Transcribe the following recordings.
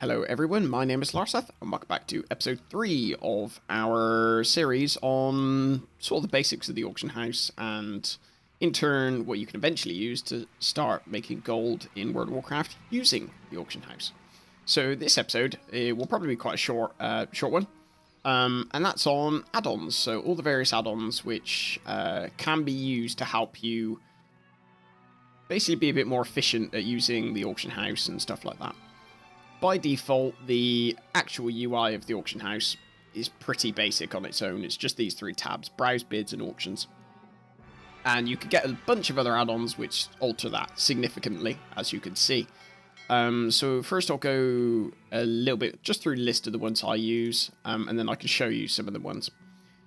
Hello everyone, my name is Larseth, and welcome back to episode 3 of our series on sort of the basics of the auction house, and in turn what you can eventually use to start making gold in World of Warcraft using the auction house. So this episode will probably be quite a short one, and that's on add-ons, so all the various add-ons which can be used to help you basically be a bit more efficient at using the auction house and stuff like that. By default, the actual UI of the auction house is pretty basic on its own. It's just these 3 tabs: browse, bids, and auctions. And you can get a bunch of other add-ons which alter that significantly, as you can see. So first I'll go a little bit just through the list of the ones I use, and then I can show you some of the ones.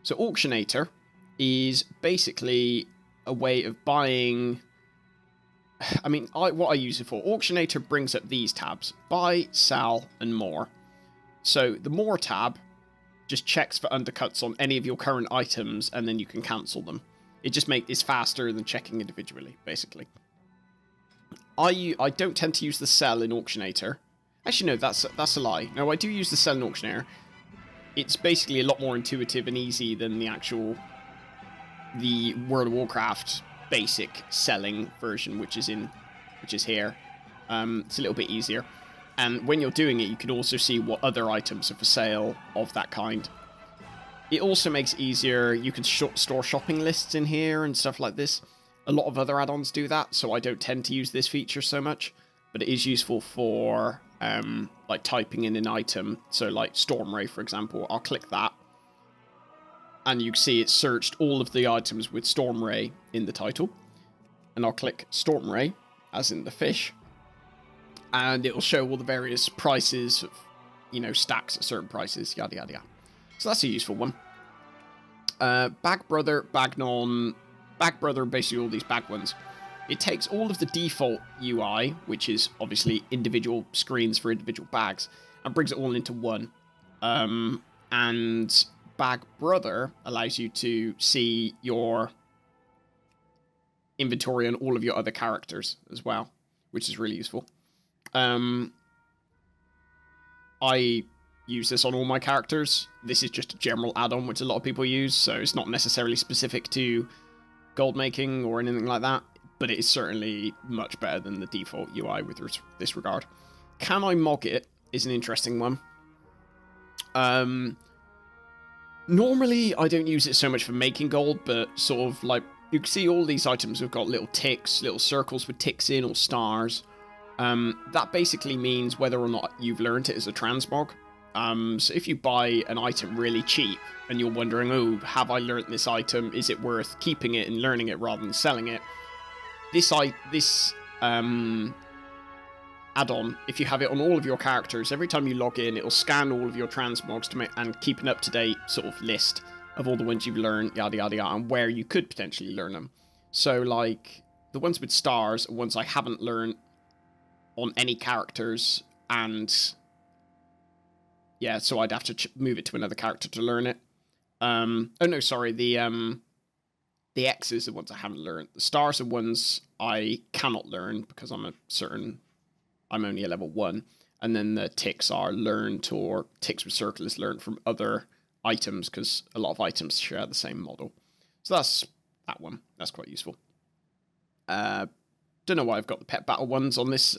So Auctionator is basically a way of buying... what I use it for. Auctionator brings up these tabs: buy, sell, and more. So the more tab just checks for undercuts on any of your current items, and then you can cancel them. It just makes this faster than checking individually, basically. I don't tend to use the sell in Auctionator. Actually, no, that's a lie. No, I do use the sell in Auctioneer. It's basically a lot more intuitive and easy than the World of Warcraft basic selling version, which is here. It's a little bit easier, and when you're doing it you can also see what other items are for sale of that kind. It also makes it easier. You can store shopping lists in here and stuff like this. A lot of other add-ons do that, so I don't tend to use this feature so much, but it is useful for like typing in an item. So like Stormray, for example, I'll click that and you can see it searched all of the items with Stormray in the title. And I'll click Stormray, as in the fish, and it will show all the various prices of, stacks at certain prices, yada yada yada. So that's a useful one. Bag Brother, Bagnon, Bag Brother, basically all these bag ones. It takes all of the default UI, which is obviously individual screens for individual bags, and brings it all into one. And Bag Brother allows you to see your inventory on all of your other characters as well, which is really useful. I use this on all my characters. This is just a general add-on which a lot of people use, so it's not necessarily specific to gold making or anything like that, but it is certainly much better than the default UI with this regard. Can I mog it is an interesting one. Normally, I don't use it so much for making gold, but sort of like, you can see all these items have got little ticks, little circles with ticks in, or stars. That basically means whether or not you've learned it as a transmog. So if you buy an item really cheap, and you're wondering, oh, have I learnt this item? Is it worth keeping it and learning it rather than selling it? This add-on, if you have it on all of your characters, every time you log in, it'll scan all of your transmogs to make and keep an up-to-date sort of list of all the ones you've learned, yada yada yada, and where you could potentially learn them. So like the ones with stars are ones I haven't learned on any characters, and yeah, so I'd have to move it to another character to learn it. Oh no, sorry, the X's are ones I haven't learned. The stars are ones I cannot learn because I'm only a level 1, and then the ticks are learned, or ticks with circle is learned from other items, because a lot of items share the same model. So that's that one. That's quite useful. Don't know why I've got the pet battle ones on this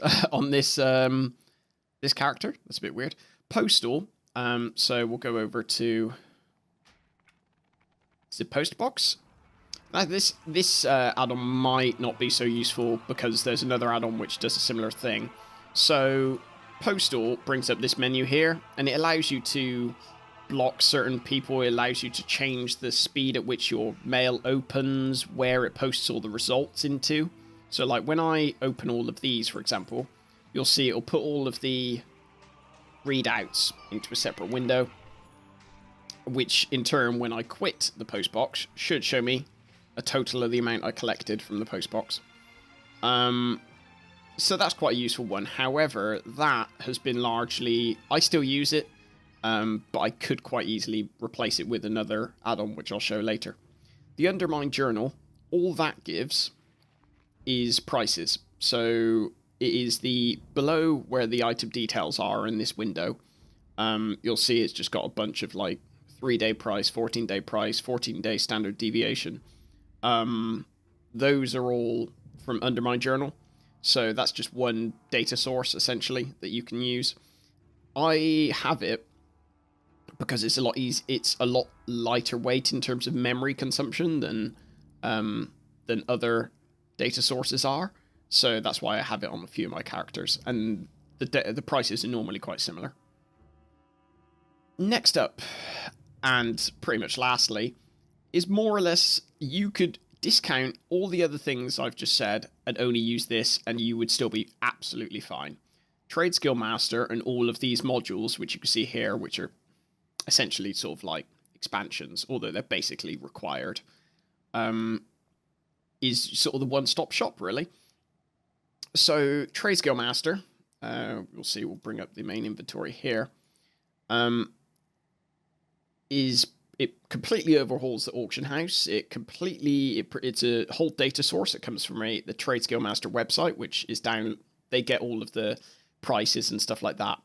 this character. That's a bit weird. Postal. So we'll go over to the post box. Now this add-on might not be so useful because there's another add-on which does a similar thing. So Postal brings up this menu here, and it allows you to block certain people. It allows you to change the speed at which your mail opens, where it posts all the results into. So like when I open all of these, for example, you'll see it'll put all of the readouts into a separate window, which in turn, when I quit the post box, should show me a total of the amount I collected from the post box. So that's quite a useful one. However, that has been largely... I still use it, but I could quite easily replace it with another add-on, which I'll show later. The Undermine Journal, all that gives is prices. So it is the below where the item details are in this window. You'll see it's just got a bunch of like 3-day price, 14-day price, 14-day standard deviation. Those are all from Undermine Journal. So that's just one data source, essentially, that you can use. I have it because it's a lot lighter weight in terms of memory consumption than other data sources are. So that's why I have it on a few of my characters. And the prices are normally quite similar. Next up, and pretty much lastly, is more or less you could discount all the other things I've just said and only use this, and you would still be absolutely fine. TradeSkillMaster and all of these modules, which you can see here, which are essentially sort of like expansions, although they're basically required, is sort of the one-stop shop, really. So TradeSkillMaster, we'll see, we'll bring up the main inventory here, it completely overhauls the auction house. It's a whole data source. It comes from the TradeSkillMaster website, which is down. They get all of the prices and stuff like that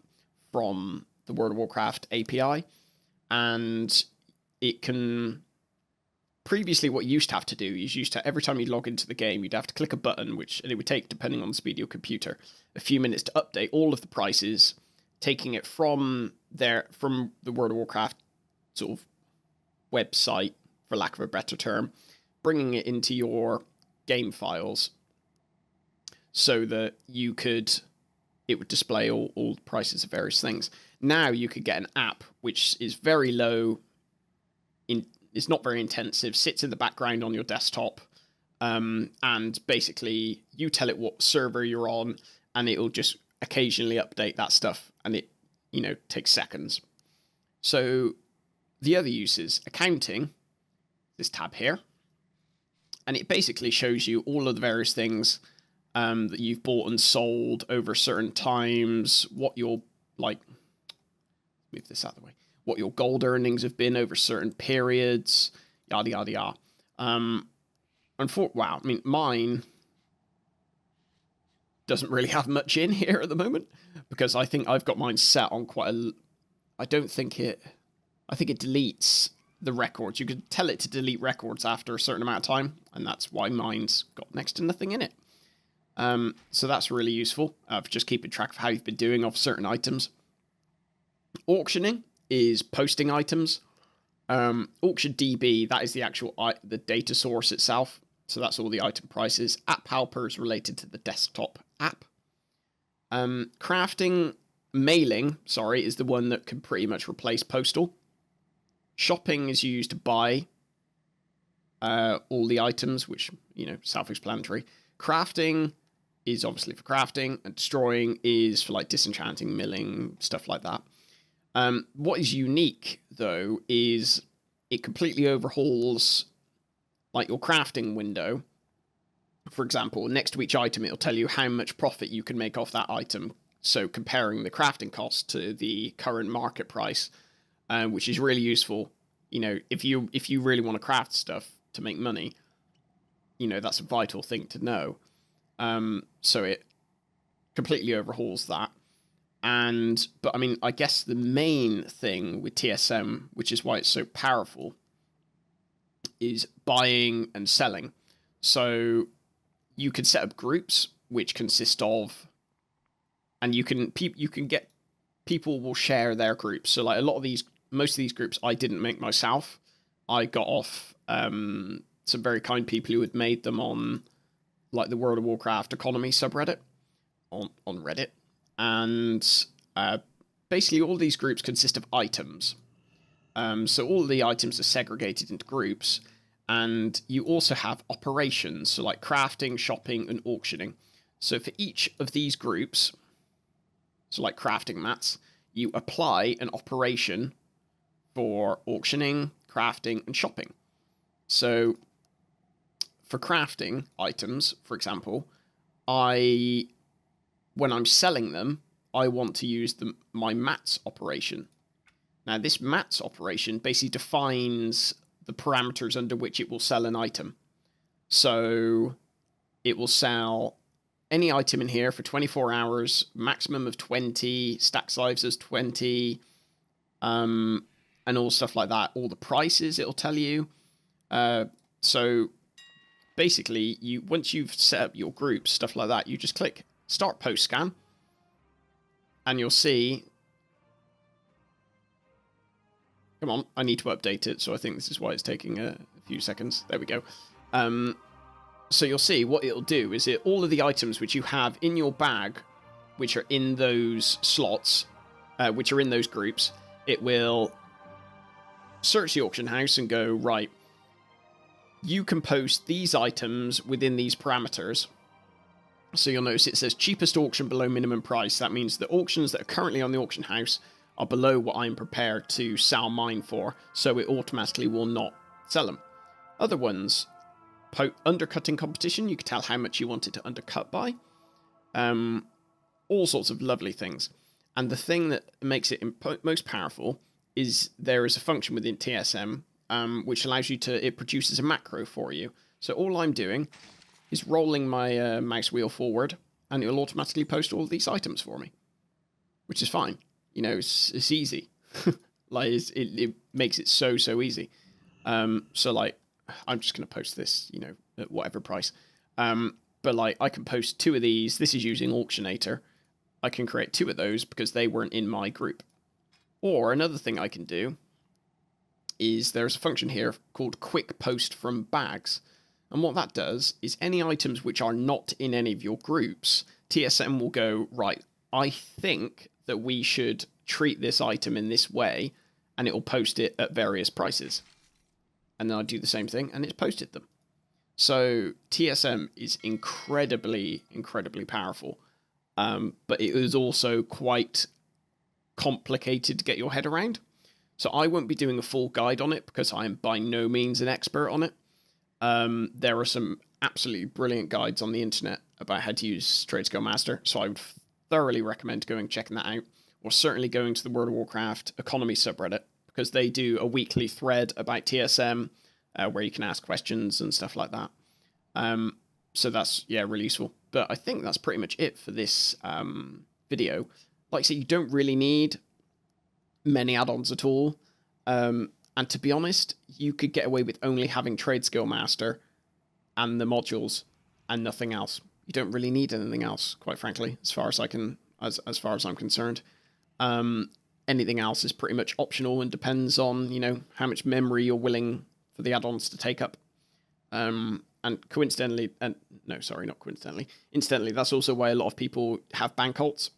from the World of Warcraft API, and it can. Previously, what you used to have to do is every time you log into the game, you'd have to click a button, and it would take, depending on the speed of your computer, a few minutes to update all of the prices, taking it from the World of Warcraft sort of website, for lack of a better term, bringing it into your game files so that it would display all the prices of various things. Now you could get an app which is very low, it's not very intensive, sits in the background on your desktop, and basically you tell it what server you're on, and it'll just occasionally update that stuff, and it takes seconds. So the other uses, accounting, this tab here, and it basically shows you all of the various things that you've bought and sold over certain times, what your, move this out of the way, what your gold earnings have been over certain periods, yada, yada, yada. Wow, I mean, mine doesn't really have much in here at the moment, because I think I've got mine set on I think it deletes the records. You could tell it to delete records after a certain amount of time, and that's why mine's got next to nothing in it. So that's really useful for just keeping track of how you've been doing off certain items. Auctioning is posting items. AuctionDB, that is the actual the data source itself. So that's all the item prices. App Helper is related to the desktop app. Mailing, is the one that can pretty much replace Postal. Shopping is used to buy all the items, which, self-explanatory. Crafting is obviously for crafting, and destroying is for like disenchanting, milling, stuff like that. What is unique, though, is it completely overhauls like your crafting window. For example, next to each item, it'll tell you how much profit you can make off that item. So comparing the crafting cost to the current market price, which is really useful. If you really want to craft stuff to make money, that's a vital thing to know. So it completely overhauls that. But I mean, I guess the main thing with TSM, which is why it's so powerful, is buying and selling. So you can set up groups which consist of, and you can get, people will share their groups. So like most of these groups I didn't make myself. I got off some very kind people who had made them on like the World of Warcraft economy subreddit on Reddit. And basically all these groups consist of items. So all the items are segregated into groups, and you also have operations, so like crafting, shopping, and auctioning. So for each of these groups, so like crafting mats, you apply an operation for auctioning, crafting, and shopping. So for crafting items, for example, when I'm selling them, I want to use my mats operation. Now, this mats operation basically defines the parameters under which it will sell an item. So it will sell any item in here for 24 hours, maximum of 20, stack size as 20, and all stuff like that. All the prices it'll tell you. So basically, once you've set up your groups, stuff like that, you just click Start Post Scan, and you'll see... Come on, I need to update it, so I think this is why it's taking a few seconds. There we go. So you'll see what it'll do is all of the items which you have in your bag, which are in those slots, which are in those groups, it will search the auction house and go, right, you can post these items within these parameters. So you'll notice it says cheapest auction below minimum price. That means the auctions that are currently on the auction house are below what I'm prepared to sell mine for, so it automatically will not sell them. Other ones, undercutting competition, you can tell how much you want it to undercut by. All sorts of lovely things. And the thing that makes it most powerful is there is a function within TSM which allows you to, it produces a macro for you. So all I'm doing is rolling my mouse wheel forward, and it will automatically post all of these items for me, which is fine. You know, it's easy. Like, it makes it so easy. So, like, I'm just going to post this, you know, at whatever price. But, like, I can post 2 of these. This is using Auctionator. I can create 2 of those because they weren't in my group. Or another thing I can do is there's a function here called Quick Post from Bags. And what that does is any items which are not in any of your groups, TSM will go, right, I think that we should treat this item in this way, and it will post it at various prices. And then I do the same thing, and it's posted them. So TSM is incredibly powerful, but it is also quite complicated to get your head around. So I won't be doing a full guide on it because I am by no means an expert on it. There are some absolutely brilliant guides on the internet about how to use TradeSkillMaster, so I would thoroughly recommend going and checking that out, or certainly going to the World of Warcraft economy subreddit, because they do a weekly thread about TSM where you can ask questions and stuff like that. So that's, yeah, really useful. But I think that's pretty much it for this video. Like I said, you don't really need many add-ons at all. And to be honest, you could get away with only having TradeSkillMaster and the modules and nothing else. You don't really need anything else, quite frankly, as far as I'm concerned. Anything else is pretty much optional and depends on, you know, how much memory you're willing for the add-ons to take up. And coincidentally, incidentally, that's also why a lot of people have bank alts.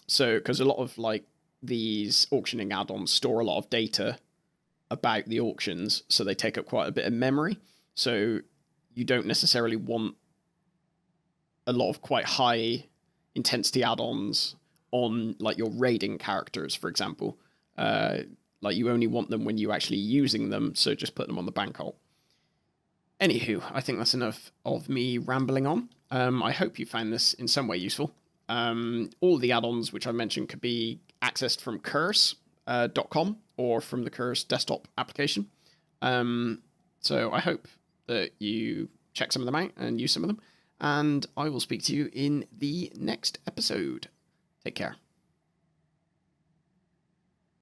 So, because a lot of, like, these auctioning add-ons store a lot of data about the auctions, so they take up quite a bit of memory. So you don't necessarily want a lot of quite high intensity add-ons on, like, your raiding characters, for example. Like, you only want them when you're actually using them, so just put them on the bank alt. Anywho, I think that's enough of me rambling on. I hope you found this in some way useful. All the add-ons which I mentioned could be accessed from curse.com or from the Curse desktop application. So I hope that you check some of them out and use some of them. And I will speak to you in the next episode. Take care.